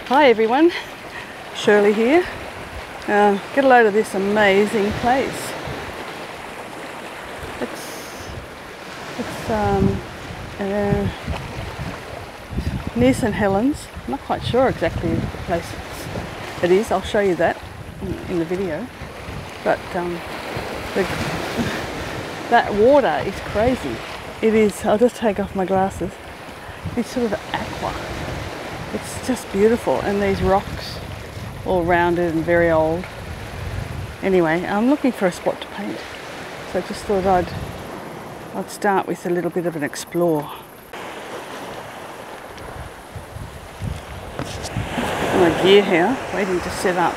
Hi everyone, Shirley here. Get a load of this amazing place. It's near St Helens. I'm not quite sure exactly the place it is. I'll show you that in the video. But that water is crazy. It is. I'll just take off my glasses. It's sort of aqua. It's just beautiful, and these rocks all rounded and very old. Anyway, I'm looking for a spot to paint, so I just thought I'd start with a little bit of an explore. My gear here, waiting to set up.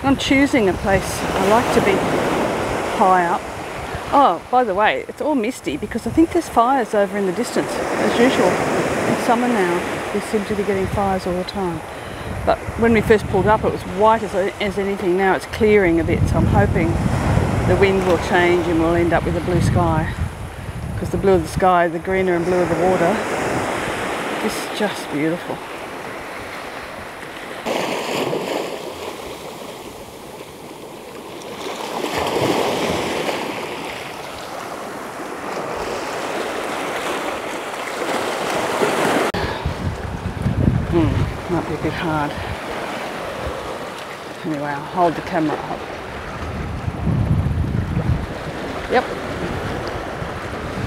I'm choosing a place I like to be high up. Oh, by the way, it's all misty because I think there's fires over in the distance, as usual. In summer now, we seem to be getting fires all the time. But when we first pulled up, it was white as anything. Now it's clearing a bit, so I'm hoping the wind will change and we'll end up with a blue sky. Because the blue of the sky, the greener and blue of the water, is just beautiful. Might be a bit hard. Anyway, I'll hold the camera up. Yep.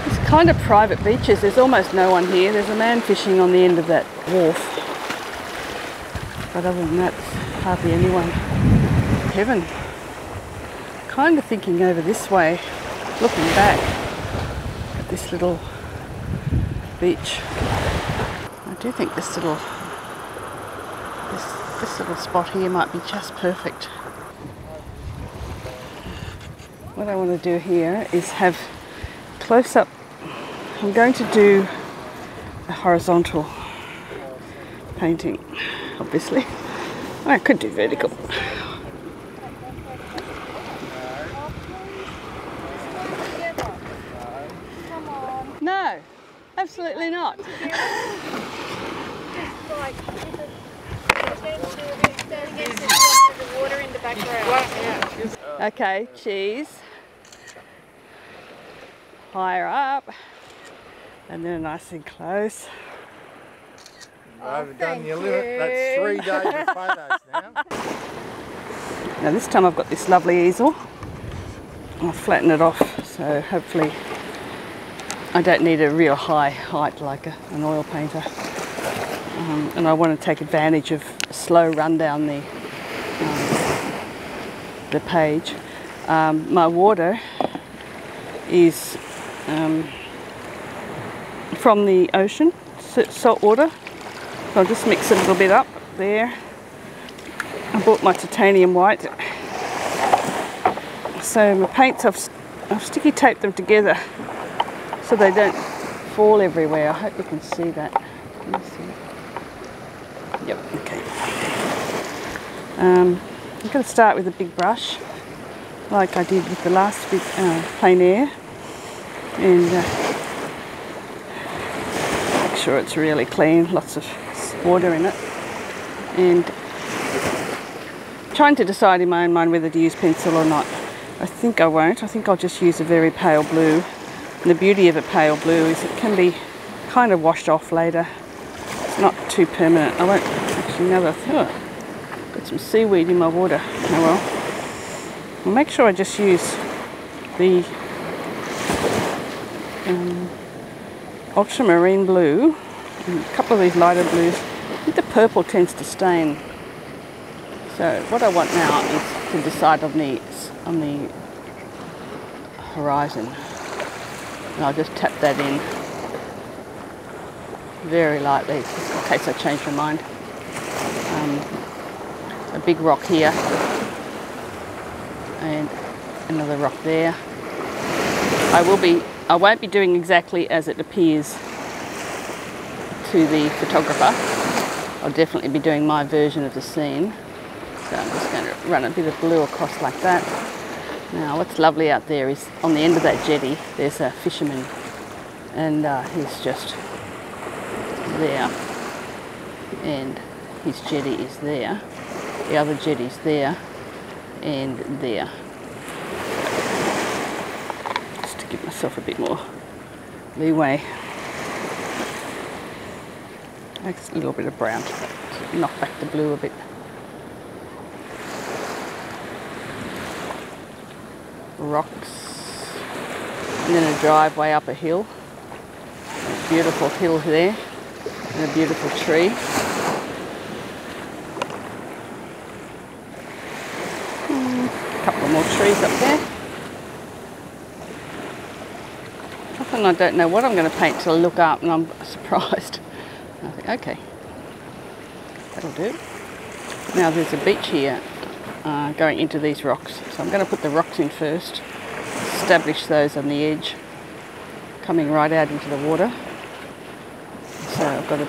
It's kind of private beaches. There's almost no one here. There's a man fishing on the end of that wharf. But other than that, hardly anyone. Heaven. Kind of thinking over this way, looking back at this little beach. I do think this little spot here might be just perfect. What I want to do here is have close up. I'm going to do a horizontal painting, obviously. I could do vertical. No, absolutely not. The water in the background. Okay, cheese. Higher up. And then nice and close. I've done your limit. That's 3 days of photos now. Now this time I've got this lovely easel. I'll flatten it off, so hopefully I don't need a real high height like an oil painter. And I want to take advantage of a slow run down the page. My water is from the ocean, salt water. So I'll just mix a little bit up there. I bought my titanium white. So my paints, I've sticky taped them together so they don't fall everywhere. I hope you can see that. Can you see it? Yep, okay. I'm going to start with a big brush, like I did with the last big plein air, and make sure it's really clean, lots of water in it, and trying to decide in my own mind whether to use pencil or not. I think I won't. I think I'll just use a very pale blue, and the beauty of a pale blue is it can be kind of washed off later. It's not too permanent. I won't actually got some seaweed in my water. Oh well. I'll make sure I just use the ultramarine blue and a couple of these lighter blues. I think the purple tends to stain. So what I want now is to decide on the horizon. And I'll just tap that in very lightly, just in case I change my mind. A big rock here and another rock there. I won't be doing exactly as it appears to the photographer. I'll definitely be doing my version of the scene. So I'm just going to run a bit of blue across like that. Now what's lovely out there is on the end of that jetty there's a fisherman, and he's just there. and his jetty is there. The other jetty's there and there. Just to give myself a bit more leeway. Makes a little bit of brown to knock back the blue a bit. Rocks, and then a driveway up a hill. A beautiful hill there, and a beautiful tree. A couple of more trees up there. Often I don't know what I'm going to paint till I look up and I'm surprised. I think, okay, that'll do. Now there's a beach here going into these rocks. So I'm going to put the rocks in first, establish those on the edge, coming right out into the water. So I've got a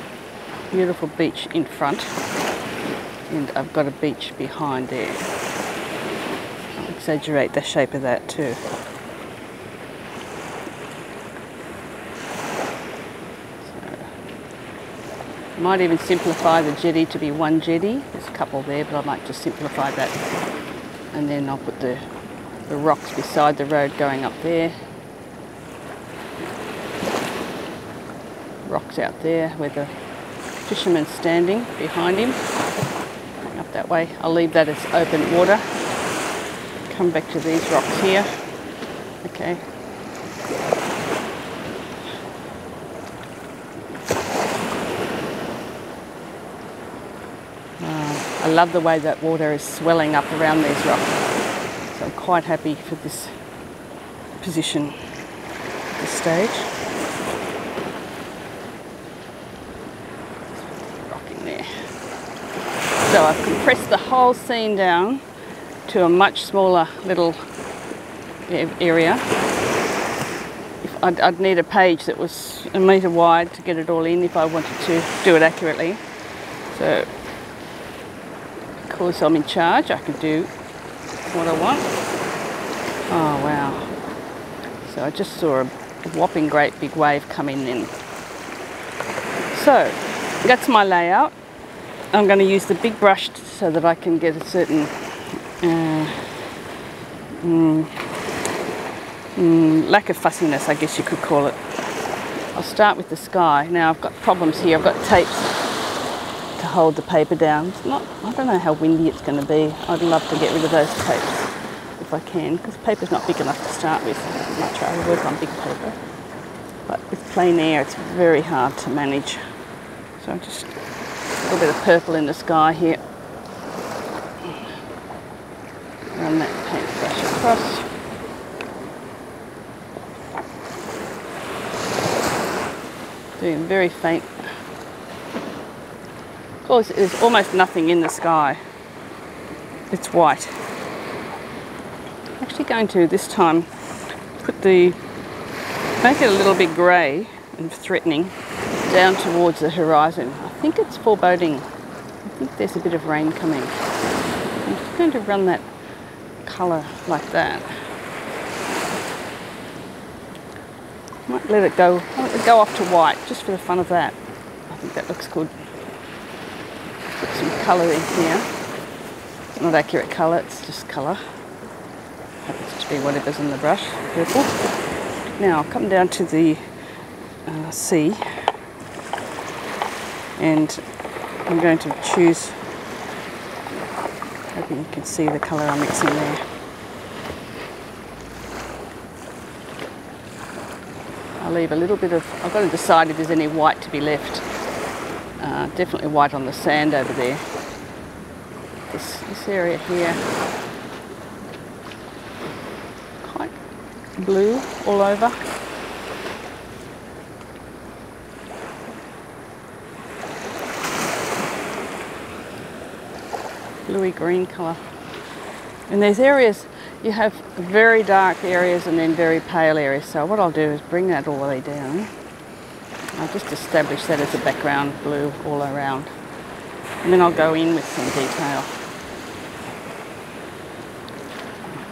beautiful beach in front and I've got a beach behind there. I'll exaggerate the shape of that too. I might even simplify the jetty to be one jetty. There's a couple there, but I might just simplify that. And then I'll put the rocks beside the road going up there. Rocks out there where the fisherman's standing behind him. Going up that way. I'll leave that as open water. Come back to these rocks here. Okay. I love the way that water is swelling up around these rocks. So I'm quite happy for this position at this stage. Rock in there. So I've compressed the whole scene down to a much smaller little area. I'd need a page that was a metre wide to get it all in if I wanted to do it accurately. So because I'm in charge, I can do what I want. Oh wow. So I just saw a whopping great big wave coming in. So that's my layout. I'm going to use the big brush so that I can get a certain lack of fussiness, I guess you could call it. I'll start with the sky. Now I've got problems here. I've got tapes to hold the paper down. It's not, I don't know how windy it's going to be. I'd love to get rid of those tapes if I can, because paper's not big enough to start with. I might try to work on big paper. But with plain air it's very hard to manage. So just a little bit of purple in the sky here. Run that paintbrush across. Doing very faint. Of course, there's almost nothing in the sky. It's white. I'm actually going to this time make it a little bit grey and threatening down towards the horizon. I think it's foreboding. I think there's a bit of rain coming. I'm just going to run that colour like that. Might let it go off to white just for the fun of that. I think that looks good. Put some colour in here. It's not accurate colour, it's just colour. Happens to be whatever's in the brush, purple. Now I'll come down to the sea and I'm going to choose, hoping you can see the colour I'm mixing there. I'll leave a little bit of, I've got to decide if there's any white to be left. Definitely white on the sand over there. This area here, quite blue all over. Bluey green colour. And there's areas, you have very dark areas and then very pale areas. So what I'll do is bring that all the way down. I'll just establish that as a background blue all around. And then I'll go in with some detail.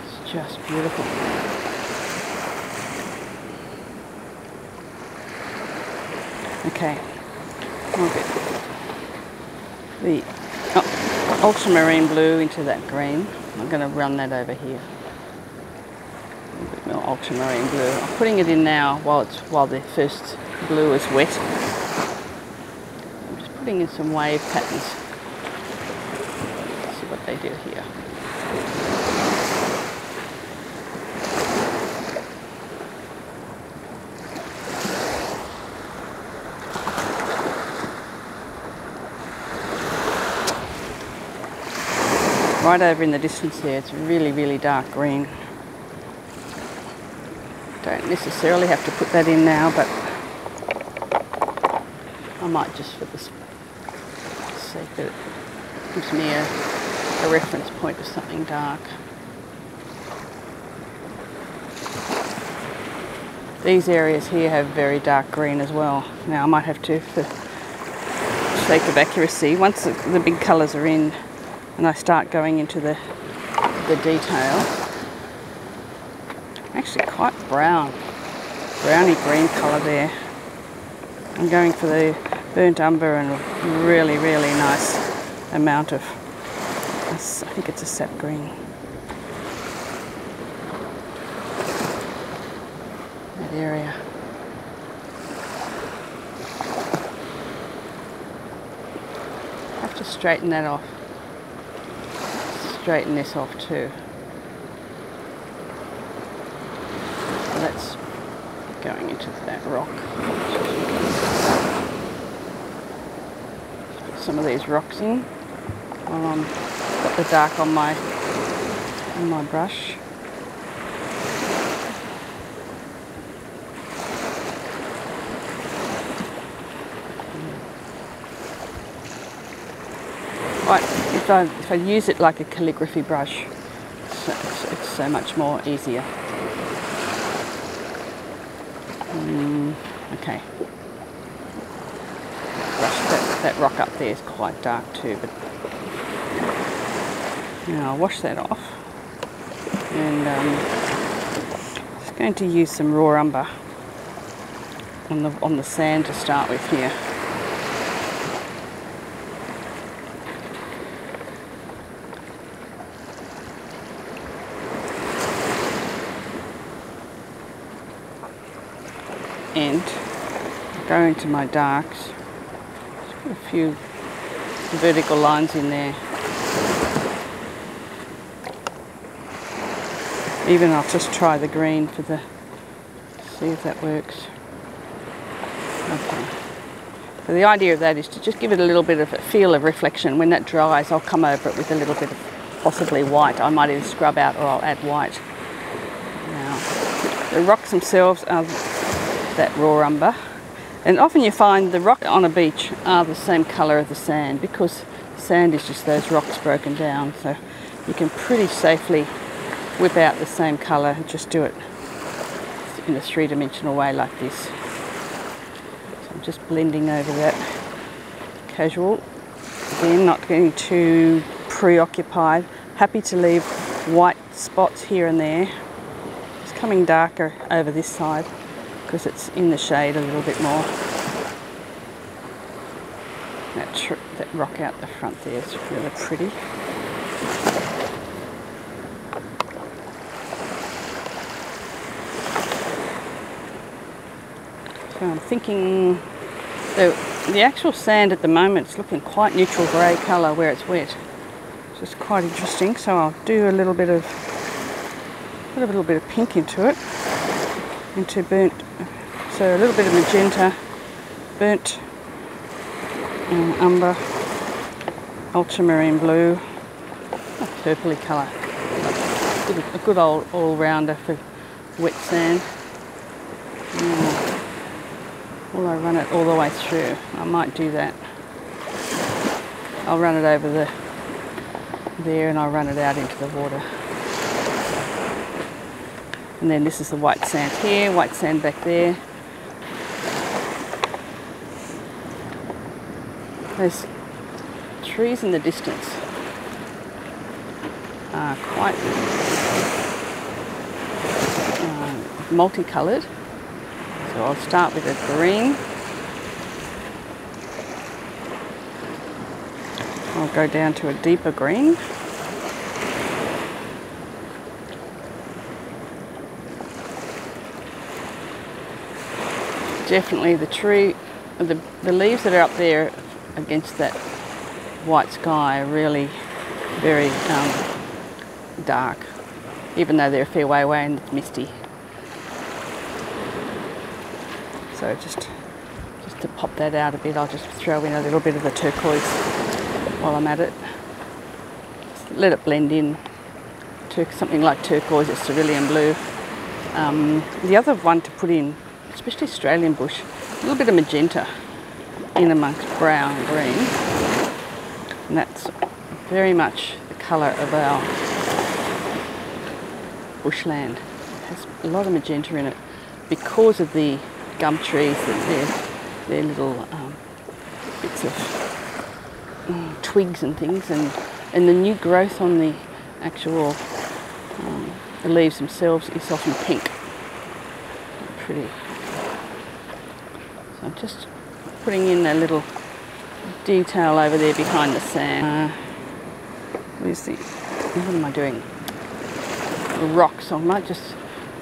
It's just beautiful. Okay. the ultramarine blue into that green. I'm going to run that over here. A little bit more ultramarine blue. I'm putting it in now while the first blue is wet. I'm just putting in some wave patterns. Let's see what they do here. Right over in the distance there, it's really, really dark green. Don't necessarily have to put that in now, but I might just for the sake that it gives me a reference point to something dark. These areas here have very dark green as well. Now I might have to, for the sake of accuracy, once the big colours are in, and I start going into the detail, actually quite browny green colour there. I'm going for the burnt umber and a really, really nice amount of, I think it's a sap green. That area. I have to straighten that off. Straighten this off too. So that's going into that rock. Put some of these rocks in while I'm got the dark on my brush. Right, if I use it like a calligraphy brush, it's so much more easier. Okay. That rock up there is quite dark too, but now I'll wash that off. And just going to use some raw umber on the sand to start with here. And go into my darks. Just put a few vertical lines in there. Even I'll just try the green for see if that works. Okay. So the idea of that is to just give it a little bit of a feel of reflection. When that dries, I'll come over it with a little bit of possibly white. I might even scrub out, or I'll add white. Now, the rocks themselves are that raw umber, and often you find the rock on a beach are the same colour as the sand, because sand is just those rocks broken down, so you can pretty safely whip out the same colour and just do it in a three-dimensional way like this. So I'm just blending over that casual, again not getting too preoccupied, happy to leave white spots here and there. It's coming darker over this side because it's in the shade a little bit more. That rock out the front there is really pretty. So I'm thinking the actual sand at the moment is looking quite neutral grey colour where it's wet, which is quite interesting. So I'll do a little bit of pink into it, into burnt. So a little bit of magenta, burnt umber, ultramarine blue, a purpley colour. A good old all-rounder for wet sand. Will I run it all the way through? I might do that. I'll run it over there and I'll run it out into the water. And then this is the white sand here, white sand back there. Those trees in the distance are quite multicoloured. So I'll start with a green. I'll go down to a deeper green. Definitely the tree, the leaves that are up there against that white sky are really very dark, even though they're a fair way away and it's misty. So just to pop that out a bit, I'll just throw in a little bit of the turquoise while I'm at it. Just let it blend in to something like turquoise or cerulean blue. The other one to put in, especially Australian bush, a little bit of magenta in amongst brown and green. And that's very much the colour of our bushland. It has a lot of magenta in it because of the gum trees, their little bits of twigs and things, and the new growth on the actual the leaves themselves is often pink. Pretty. So I'm just putting in a little detail over there behind the sand. Where's the, what am I doing? The rocks. I might just,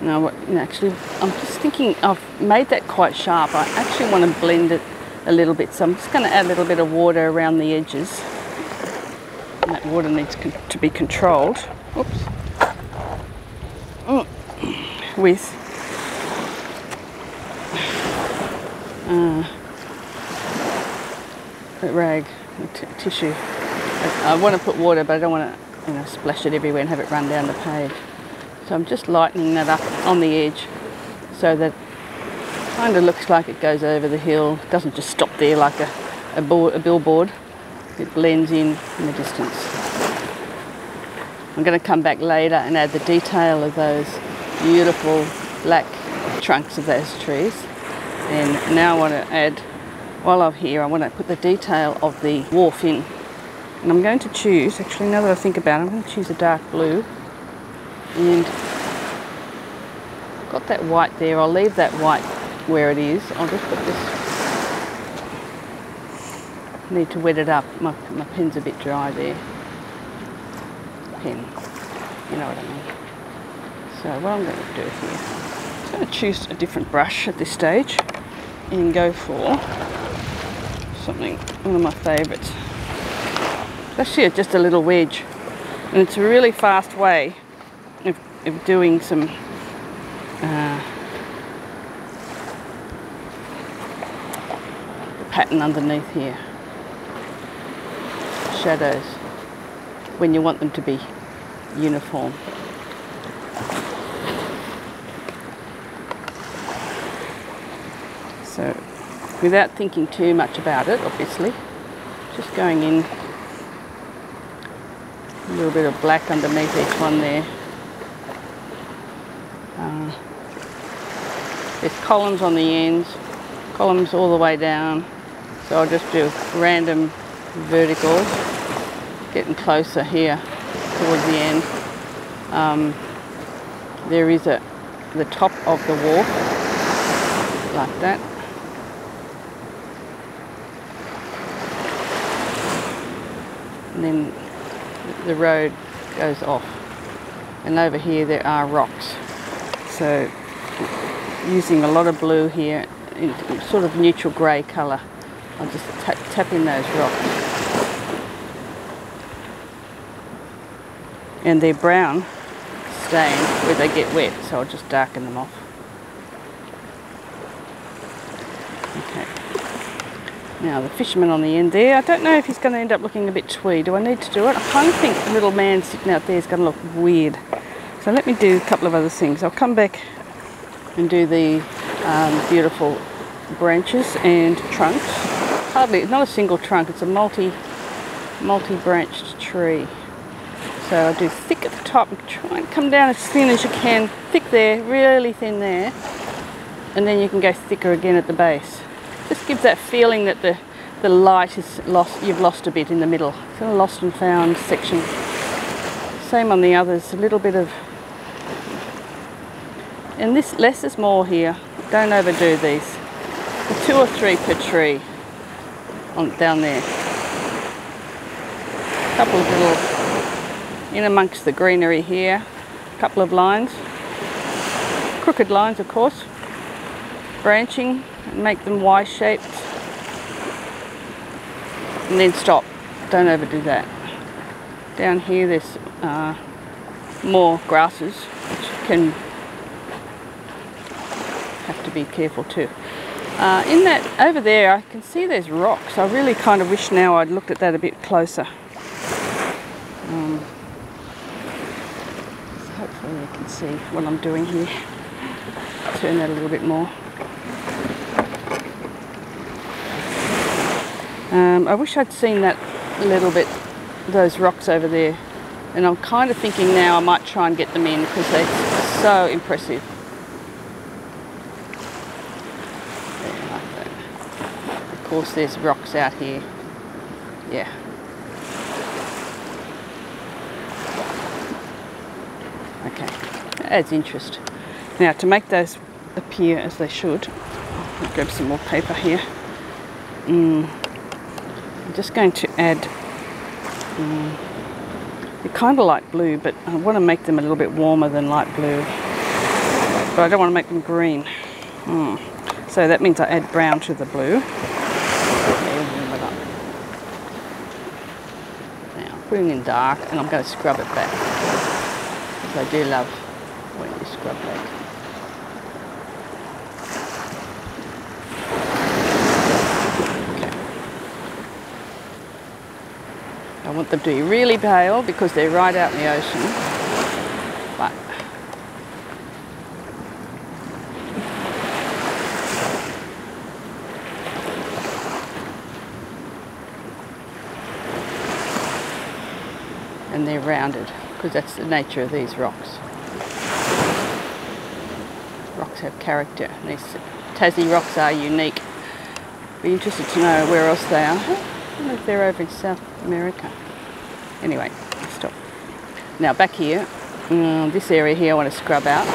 actually, I'm just thinking I've made that quite sharp. I actually want to blend it a little bit, so I'm just going to add a little bit of water around the edges. And that water needs to be controlled. Oops. With a rag, tissue. I want to put water, but I don't want to, splash it everywhere and have it run down the page. So I'm just lightening that up on the edge, so that it kind of looks like it goes over the hill. It doesn't just stop there like a billboard. It blends in the distance. I'm going to come back later and add the detail of those beautiful black trunks of those trees. And now I want to add, while I'm here, I want to put the detail of the wharf in. And I'm going to choose, actually now that I think about it, I'm going to choose a dark blue. And got that white there, I'll leave that white where it is. I'll just put this, need to wet it up, my pen's a bit dry there. Pen, you know what I mean. So what I'm going to do here, I'm going to choose a different brush at this stage and go for something, one of my favourites. It's actually just a little wedge, and it's a really fast way of doing some pattern underneath here, shadows, when you want them to be uniform. So without thinking too much about it, obviously, just going in a little bit of black underneath each one there. There's columns on the ends, columns all the way down, so I'll just do random verticals, getting closer here towards the end. There is the top of the wharf, like that. And then the road goes off, and over here there are rocks, so using a lot of blue here in sort of neutral grey colour, I'll just tap in those rocks, and they're brown stained where they get wet, so I'll just darken them off. Okay. Now the fisherman on the end there, I don't know if he's going to end up looking a bit twee. Do I need to do it? I kind of think the little man sitting out there is going to look weird. So let me do a couple of other things. I'll come back and do the beautiful branches and trunks. Hardly, not a single trunk, it's a multi-branched tree. So I do thick at the top and try and come down as thin as you can. Thick there, really thin there. And then you can go thicker again at the base. Just gives that feeling that the light is lost, you've lost a bit in the middle. It's a lost and found section. Same on the others, a little bit of, and this less is more here. Don't overdo these. 2 or 3 per tree down there. couple of little, in amongst the greenery here, a couple of lines, crooked lines of course, branching and make them Y-shaped, and then stop. Don't overdo that. Down here there's more grasses, which can have to be careful too. In that over there I can see there's rocks. I really kind of wish now I'd looked at that a bit closer. So hopefully you can see what I'm doing here. Turn that a little bit more. I wish I'd seen that a little bit, those rocks over there, and I'm kind of thinking now I might try and get them in because they're so impressive. Of course there's rocks out here. Yeah. Okay, that adds interest. Now to make those appear as they should, I'll grab some more paper here. I'm just going to add, they're kind of light blue, but I want to make them a little bit warmer than light blue. But I don't want to make them green. So that means I add brown to the blue. Now I'm putting in dark and I'm going to scrub it back. Because I do love when you scrub back. I want them to be really pale because they're right out in the ocean. But and they're rounded because that's the nature of these rocks. Rocks have character. These Tassie rocks are unique. Be interested to know where else they are. I don't know if they're over in South America. Anyway, stop. Now back here, this area here I want to scrub out.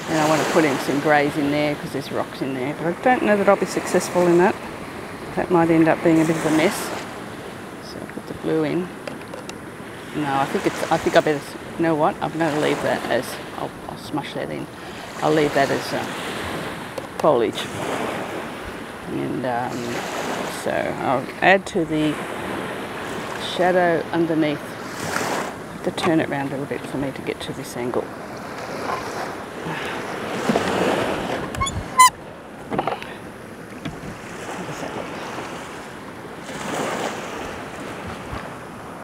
And I want to put in some greys in there because there's rocks in there. But I don't know that I'll be successful in that. That might end up being a bit of a mess. So I'll put the blue in. No, I think I better, you know what? I'm going to leave that as, I'll smush that in. I'll leave that as foliage. And so I'll add to the shadow underneath. I have to turn it around a little bit for me to get to this angle.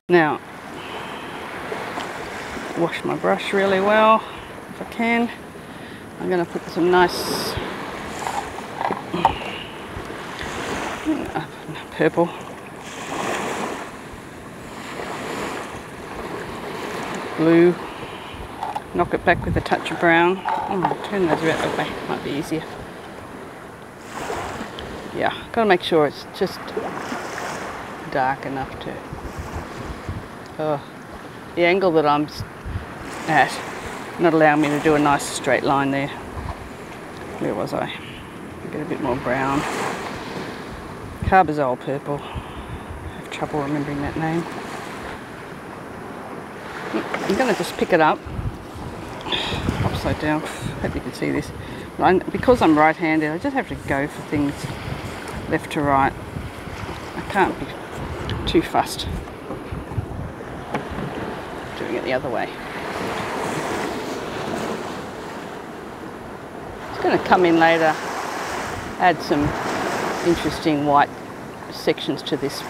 Now, wash my brush really well if I can. I'm going to put some nice purple, blue, knock it back with a touch of brown. Turn those out that way, might be easier. Yeah, got to make sure it's just dark enough to, the angle that I'm at, not allowing me to do a nice straight line there. Where was I? Get a bit more brown. Carbazole purple. I have trouble remembering that name. I'm going to just pick it up upside down. Hope you can see this. Because I'm right-handed, I just have to go for things left to right. I can't be too fussed doing it the other way. It's going to come in later, add some interesting white sections to this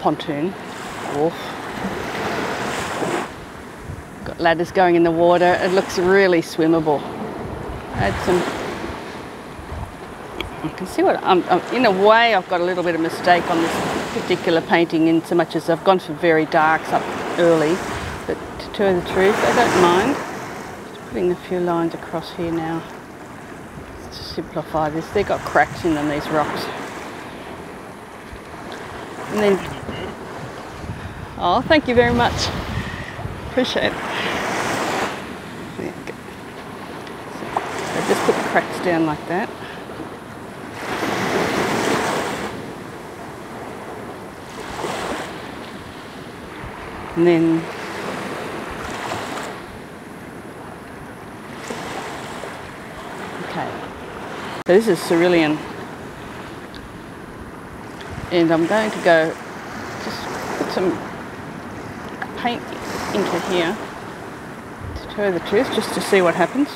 pontoon wharf. Got ladders going in the water. It looks really swimmable. Add some. You can see what in a way I've got a little bit of mistake on this particular painting in so much as I've gone for very darks up early, but to tell the truth I don't mind. Just putting a few lines across here now to simplify this. They've got cracks in them, these rocks. And then, oh, thank you very much. Appreciate it. There you go. So just put the cracks down like that. And then okay, so this is cerulean, and I'm going to go just put some paint into here, to tell you the truth, just to see what happens.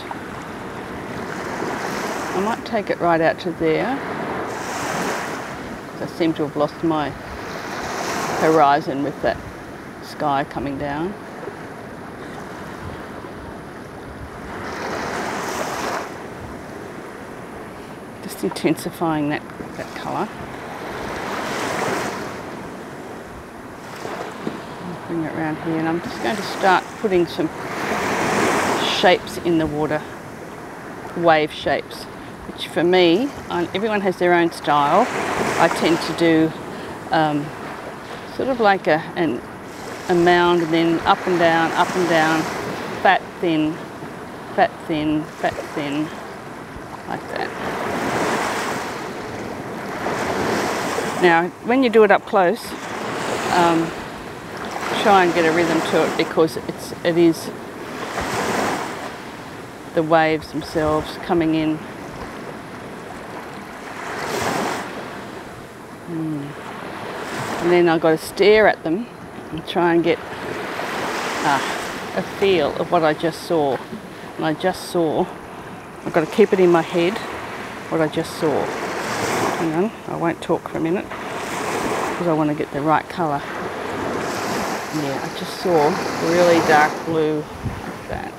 I might take it right out to there. I seem to have lost my horizon with that sky coming down. Just intensifying that colour. I'll bring it around here, and I'm just going to start putting some shapes in the water, wave shapes, which for me, everyone has their own style. I tend to do sort of like a mound, and then up and down, fat, thin, fat, thin, fat, thin, like that. Now, when you do it up close, try and get a rhythm to it, because it is the waves themselves coming in. And then I've got to stare at them and try and get a feel of what I just saw. And I've got to keep it in my head, what I just saw. Hang on, I won't talk for a minute, because I want to get the right colour. Yeah, I just saw really dark blue, like that,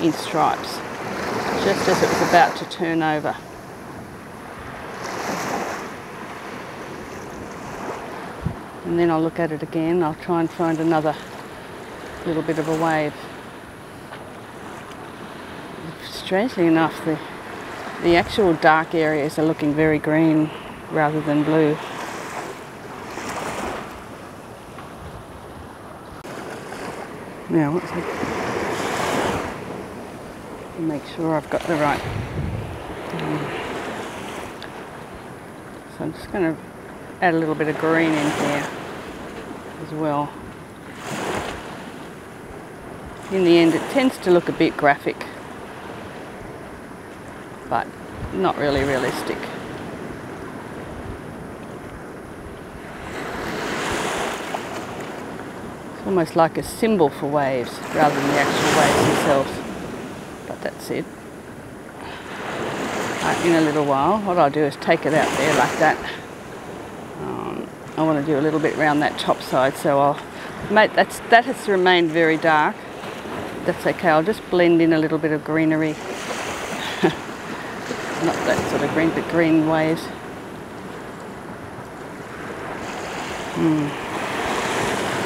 in stripes, just as it was about to turn over. And then I'll look at it again. I'll try and find another little bit of a wave. Strangely enough, the actual dark areas are looking very green rather than blue. Now, what's it? Make sure I've got the right. So I'm just going to add a little bit of green in here as well. In the end, it tends to look a bit graphic, but not really realistic. It's almost like a symbol for waves rather than the actual waves themselves. But that's it. In a little while, what I'll do is take it out there like that. I want to do a little bit around that top side, so that has remained very dark. That's okay. I'll just blend in a little bit of greenery. Not that sort of green, but green waves.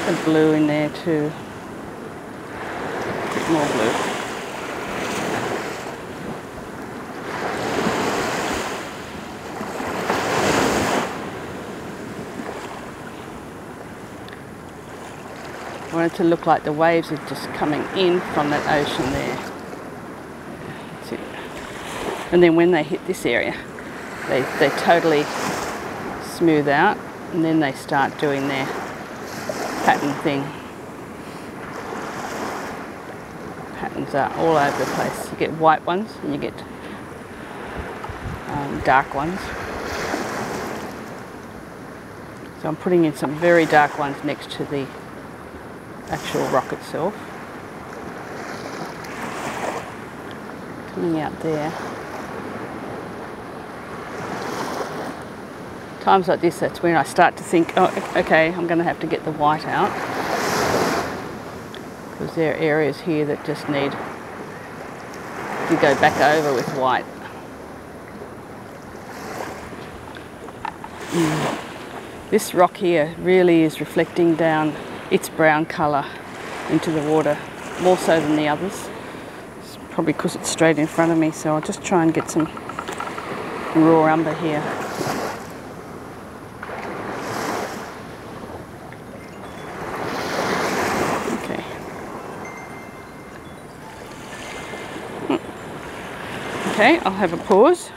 The blue in there too. A bit more blue. I want it to look like the waves are just coming in from that ocean there. That's it. And then when they hit this area, they totally smooth out, and then they start doing their pattern thing. Patterns are all over the place. You get white ones and you get dark ones. So I'm putting in some very dark ones next to the actual rock itself. Coming out there. Times like this, that's when I start to think, oh, okay, I'm going to have to get the white out, because there are areas here that just need to go back over with white. This rock here really is reflecting down its brown colour into the water, more so than the others. It's probably because it's straight in front of me, so I'll just try and get some raw umber here. Okay. Okay, I'll have a pause.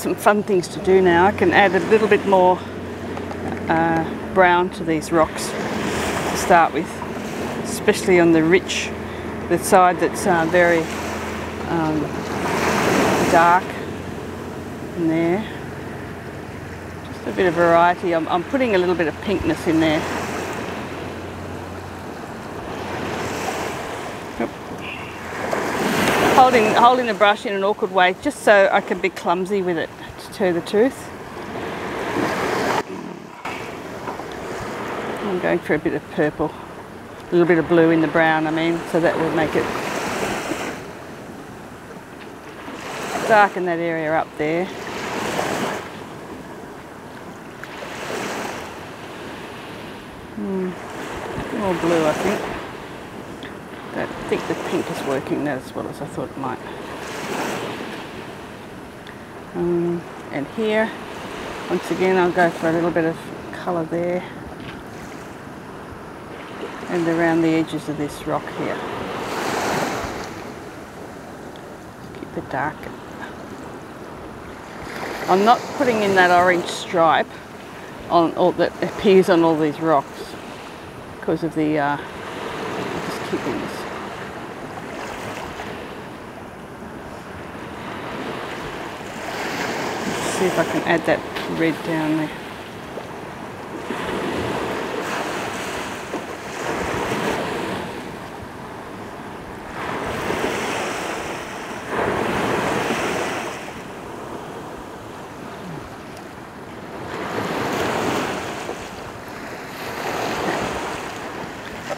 some fun things to do now. I can add a little bit more brown to these rocks to start with, especially on the side that's very dark in there. Just a bit of variety. I'm putting a little bit of pinkness in there. Holding the brush in an awkward way, just so I can be clumsy with it, to tell the truth. I'm going for a bit of purple, a little bit of blue in the brown, I mean, so that will make it darken that area up there. More blue, I think. I think the pink is working not as well as I thought it might. And here, once again, I'll go for a little bit of colour there and around the edges of this rock here. Keep it dark. I'm not putting in that orange stripe on all that appears on all these rocks because of the just keeping this. See if I can add that red down there.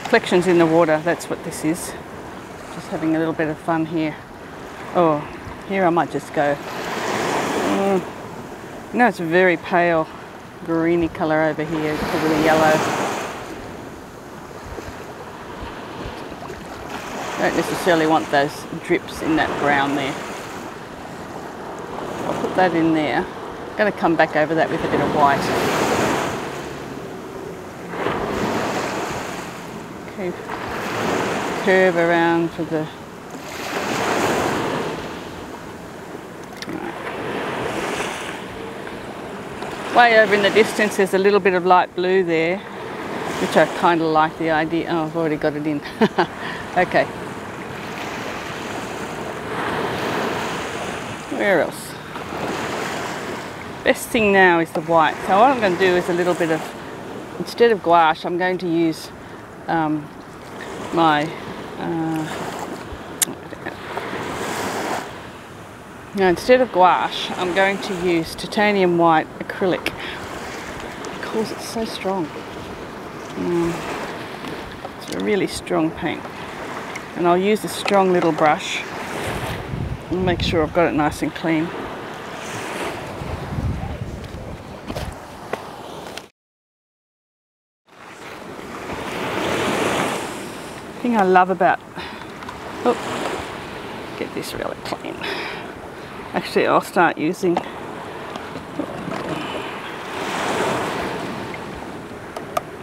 Reflections in the water, that's what this is. Just having a little bit of fun here. Oh, here I might just go. No, it's a very pale greeny colour over here because of the yellow. Don't necessarily want those drips in that brown there. I'll put that in there. I'm going to come back over that with a bit of white. Okay, curve around for the way over in the distance. There's a little bit of light blue there, which I kind of like the idea. Oh, I've already got it in. Okay. Where else? Best thing now is the white. So what I'm going to do is a little bit of, instead of gouache, I'm going to use instead of gouache, I'm going to use titanium white acrylic because it's so strong. It's a really strong paint. And I'll use a strong little brush and make sure I've got it nice and clean. The thing I love about, get this really clean. Actually, I'll start using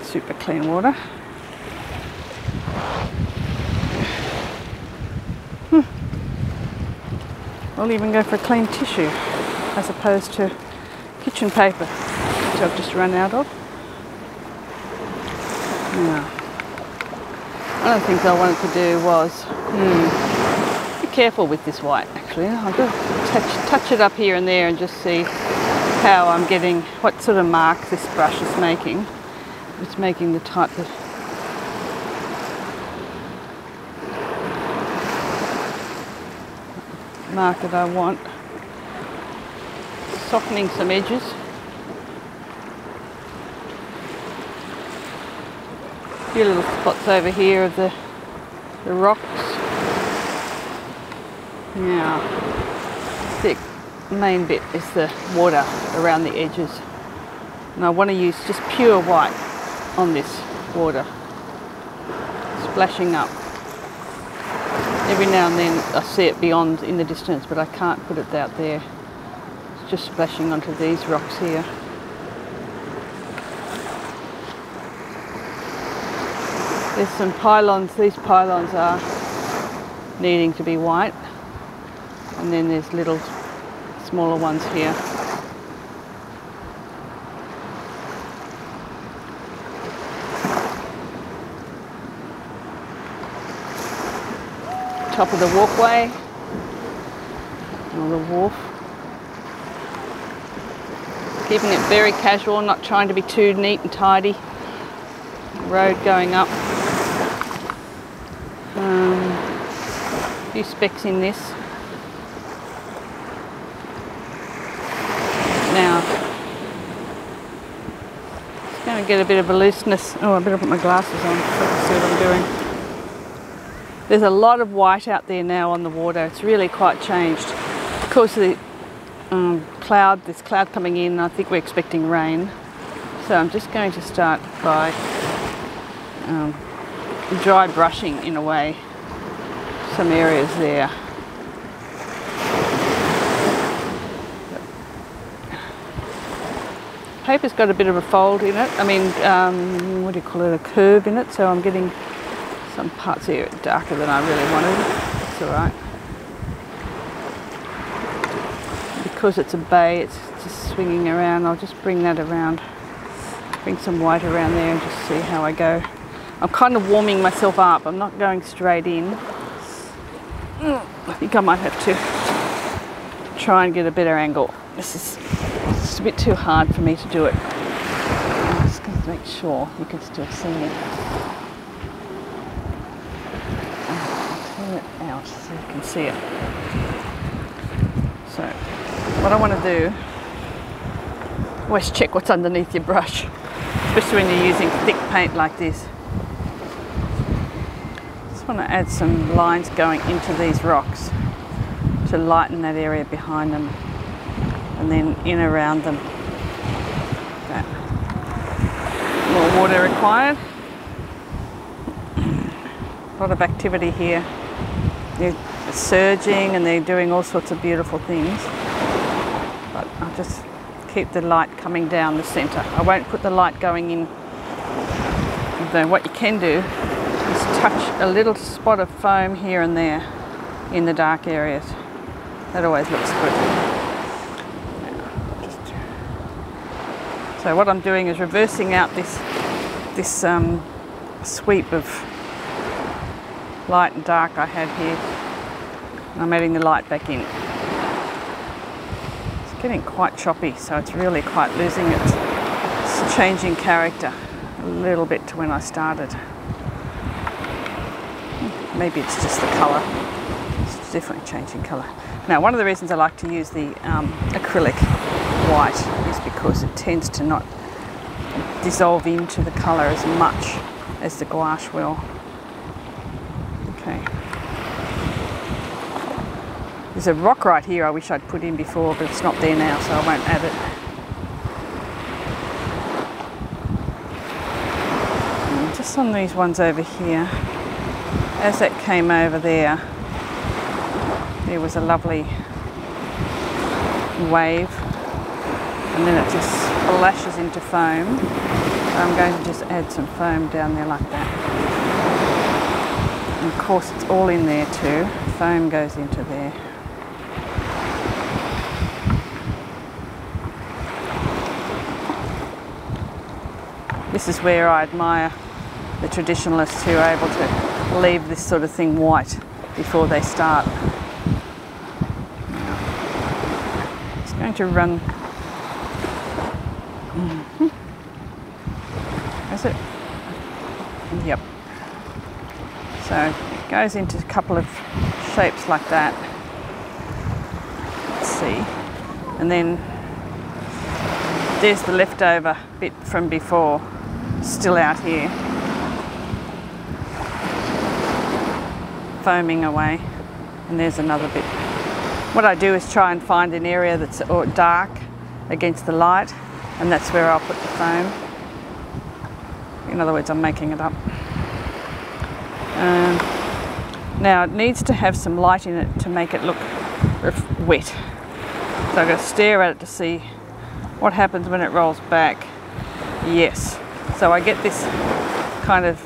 super clean water. I'll even go for a clean tissue as opposed to kitchen paper, which I've just run out of. Now, one of the things I wanted to do was be careful with this white. Actually, I'll just touch it up here and there and just see how I'm getting, what sort of mark this brush is making. It's making the type of mark that I want. Softening some edges. A few little spots over here of the rocks. Now, the main bit is the water around the edges. And I want to use just pure white on this water. Splashing up. Every now and then I see it beyond in the distance, but I can't put it out there. It's just splashing onto these rocks here. There's some pylons. These pylons are needing to be white. And then there's little smaller ones here. top of the walkway or the wharf. Keeping it very casual, not trying to be too neat and tidy. Road going up. A few specks in this. Now, it's going to get a bit of a looseness. Oh, I better put my glasses on so I can see what I'm doing. There's a lot of white out there now on the water. It's really quite changed. Of course, the this cloud coming in, I think we're expecting rain. So I'm just going to start by dry brushing in a way some areas there. Paper's got a bit of a fold in it. I mean, what do you call it? A curve in it. So I'm getting some parts here darker than I really wanted. That's all right. Because it's a bay, it's just swinging around. I'll just bring that around. Bring some white around there and just see how I go. I'm kind of warming myself up. I'm not going straight in. I think I might have to try and get a better angle. This is a bit too hard for me to do it. I'm just going to make sure you can still see it. I'll turn it out so you can see it. So, what I want to do, always check what's underneath your brush, especially when you're using thick paint like this. Just want to add some lines going into these rocks to lighten that area behind them, and then in around them. That. More water required. A lot of activity here. They're surging and they're doing all sorts of beautiful things. But I'll just keep the light coming down the centre. I won't put the light going in. Though what you can do is touch a little spot of foam here and there in the dark areas. That always looks good. So what I'm doing is reversing out this sweep of light and dark I had here. And I'm adding the light back in. It's getting quite choppy, so it's really quite losing its changing character a little bit to when I started. Maybe it's just the colour. It's definitely changing colour. Now, one of the reasons I like to use the acrylic white is because it tends to not dissolve into the colour as much as the gouache will. Okay. There's a rock right here I wish I'd put in before, but it's not there now, so I won't add it. And just on these ones over here, as that came over there, there was a lovely wave, and then it just splashes into foam. So I'm going to just add some foam down there like that. And of course it's all in there too. Foam goes into there. This is where I admire the traditionalists who are able to leave this sort of thing white before they start. It's going to run. Is it? Yep. So it goes into a couple of shapes like that. Let's see. And then there's the leftover bit from before, still out here, foaming away. And there's another bit. What I do is try and find an area that's dark against the light, and that's where I'll put the foam. In other words, I'm making it up. Now it needs to have some light in it to make it look wet. So I've got to stare at it to see what happens when it rolls back. Yes. So I get this kind of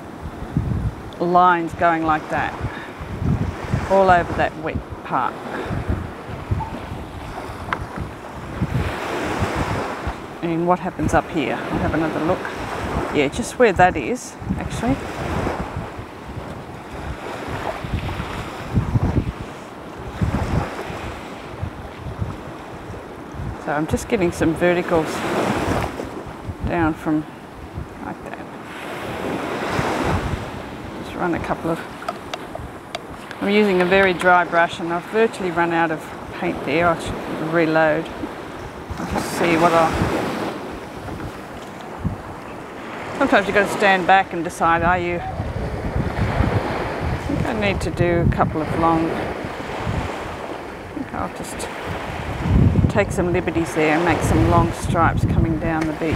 lines going like that all over that wet part. And what happens up here? I'll have another look. Yeah, just where that is, actually. So I'm just getting some verticals down from like that. Just run a couple of... I'm using a very dry brush and I've virtually run out of paint there. I should reload. I'll just see what Sometimes you've got to stand back and decide, I think I need to do a couple of long... I think I'll just take some liberties there and make some long stripes coming down the beach.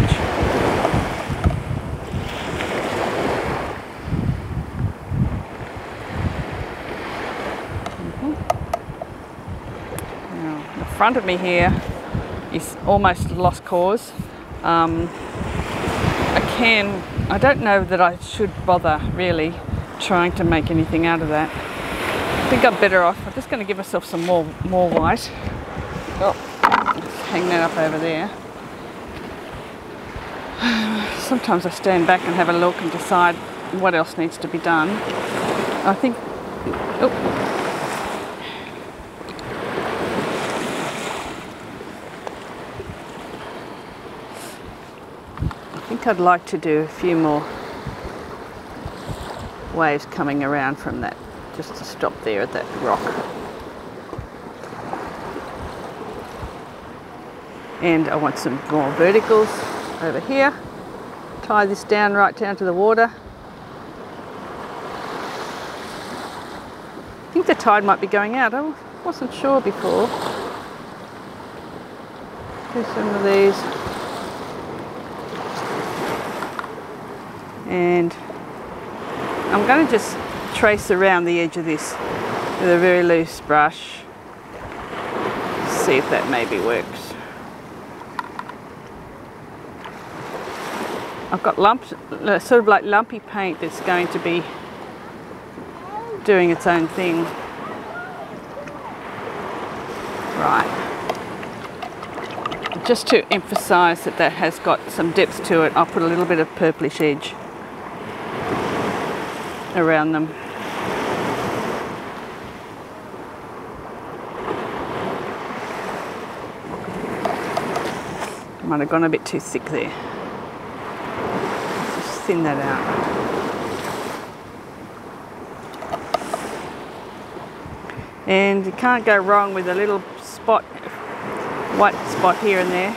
Now, the front of me here is almost lost cause. I don't know that I should bother really trying to make anything out of that. I think I'm better off. I'm just going to give myself some more white. Oh, just hang that up over there. Sometimes I stand back and have a look and decide what else needs to be done. I think... Oh. I think I'd like to do a few more waves coming around from that, just to stop there at that rock. And I want some more verticals over here. Tie this down right down to the water. I think the tide might be going out. I wasn't sure before. Do some of these. And I'm going to just trace around the edge of this with a very loose brush. See if that maybe works. I've got lumps, sort of like lumpy paint that's going to be doing its own thing. Right. Just to emphasise that that has got some depth to it, I'll put a little bit of purplish edge around them. Might have gone a bit too thick there. Just thin that out. And you can't go wrong with a little spot, white spot here and there.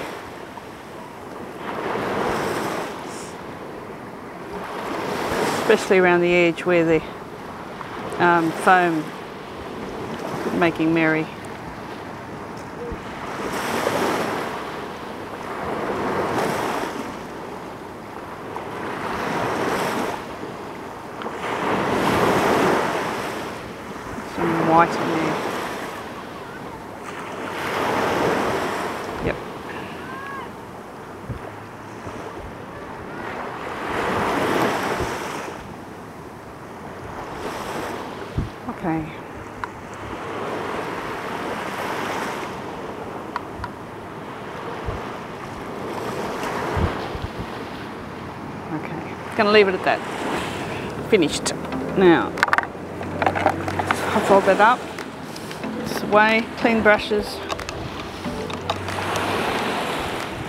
Especially around the edge where the foam is making merry. Some white in there. Yep. Okay. Okay, gonna leave it at that. Finished. Now, I'll fold that up. This way, clean brushes.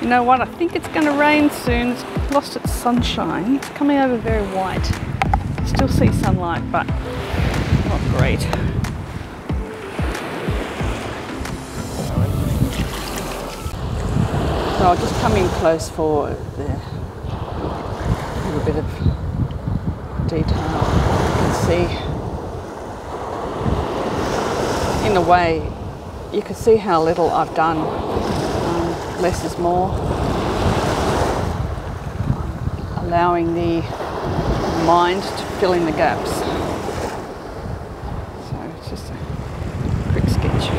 You know what? I think it's gonna rain soon. It's lost its sunshine. It's coming over very white. Still see sunlight, but not great. So I'll just come in close for there. A little bit of detail. You can see, in a way, you can see how little I've done. Less is more. Allowing the mind to fill in the gaps. So it's just a quick sketch.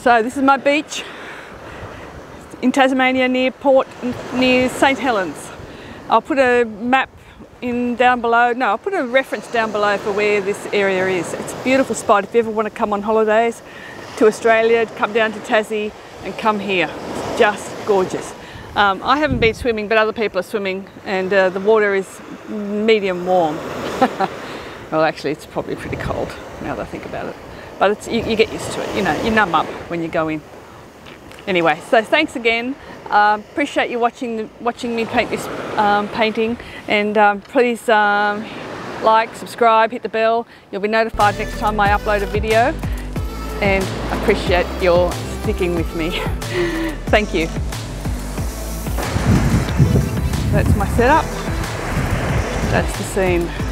So this is my beach in Tasmania near St Helens. I'll put a map in down below. No, I'll put a reference down below for where this area is. It's a beautiful spot if you ever want to come on holidays to Australia, come down to Tassie and come here. It's just gorgeous. I haven't been swimming, but other people are swimming, and the water is medium warm. Well, actually it's probably pretty cold now that I think about it. but it's, you get used to it, you know, you numb up when you go in. Anyway, so thanks again. Appreciate you watching me paint this painting, and please like, subscribe, hit the bell. You'll be notified next time I upload a video, and appreciate your sticking with me. Thank you. That's my setup. That's the scene.